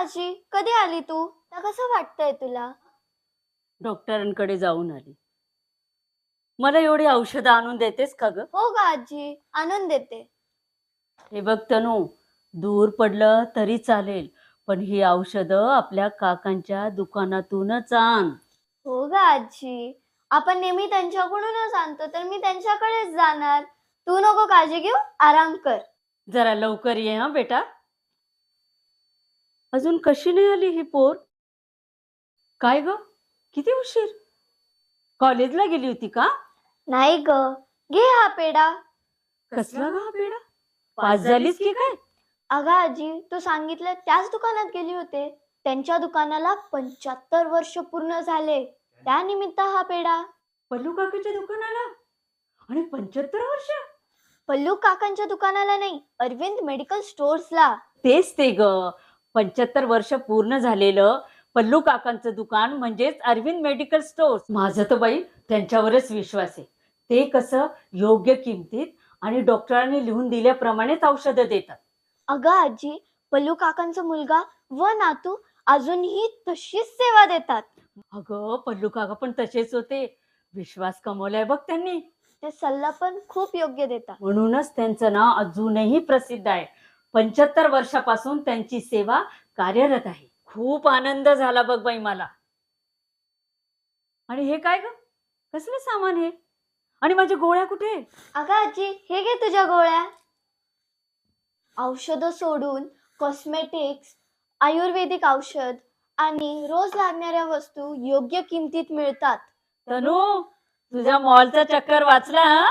आजी, कधी आली तू? आता कसं वाटतंय तुला? डॉक्टरांकडे जाऊन आली. मला एवढी औषधं आणून देतेस का ग? हो ग आजी, आणून देते. हे बघ तनू, दूर पडलं तरी चालेल, पण ही औषधं आपल्या काकांच्या दुकानातूनच आण. हो ग आजी, आपण नेहमी त्यांच्याकडूनच आणतो, तर मी त्यांच्याकडेच जाणार. तू नको काळजी घेऊ, आराम कर. जरा लवकर ये हा बेटा. अजून कशी नाही आली ही पोर? काय ग, किती उशीर? कॉलेजला गेली होती का? नाही ग, घे हा पेढा. कसला ग हा पेढा? पास झालीस की काय? अगं आजी, तू सांगितलं त्याच दुकानात गेली होते. त्यांच्या दुकानाला 75 वर्ष पूर्ण झाले. त्यानिमित्त हा पेढा. पल्लू काकाच्या दुकानाला? आणि 75 वर्ष? पल्लू काकांच्या दुकानाला नाही, अरविंद मेडिकल स्टोर्सला. तेच ते ग, 75 वर्ष पूर्ण झालेलं पल्लू काकांचं दुकान म्हणजेच अरविंद मेडिकल स्टोर्स. माझं तर बाई त्यांच्यावरच विश्वास आहे. ते कसं योग्य किमतीत आणि डॉक्टरांनी लिहून दिल्याप्रमाणेच औषधं देतात. अगं आजी, पल्लू काकांचा मुलगा व नातू अजूनही तशीच सेवा देतात. अगं पल्लू काका पण तसेच होते. विश्वास कमवलाय बघ त्यांनी. ते सल्ला पण खूप योग्य देतात. म्हणूनच त्यांचं नाव अजूनही प्रसिद्ध आहे. 75 वर्षापासून त्यांची सेवा कार्यरत आहे. खूप आनंद झाला बघ बाई मला. आणि हे काय ग, कसलं सामान हे? आणि माझ्या गोळ्या कुठे? अगं आजी, हे घे तुझ्या गोळ्या. औषधं सोडून कॉस्मेटिक्स, आयुर्वेदिक औषध आणि रोज लागणाऱ्या वस्तू योग्य किमतीत मिळतात. तनू, तुझ्या मॉलचा चक्कर वाचला हा?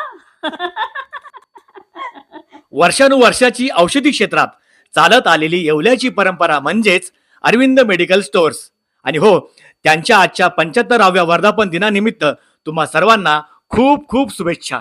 वर्षानुवर्षाची औषधी क्षेत्रात चालत आलेली येवल्याची परंपरा म्हणजेच अरविंद मेडिकल स्टोअर्स. आणि हो, त्यांच्या आजच्या 75व्या वर्धापन दिनानिमित्त तुम्हा सर्वांना खूप खूप शुभेच्छा.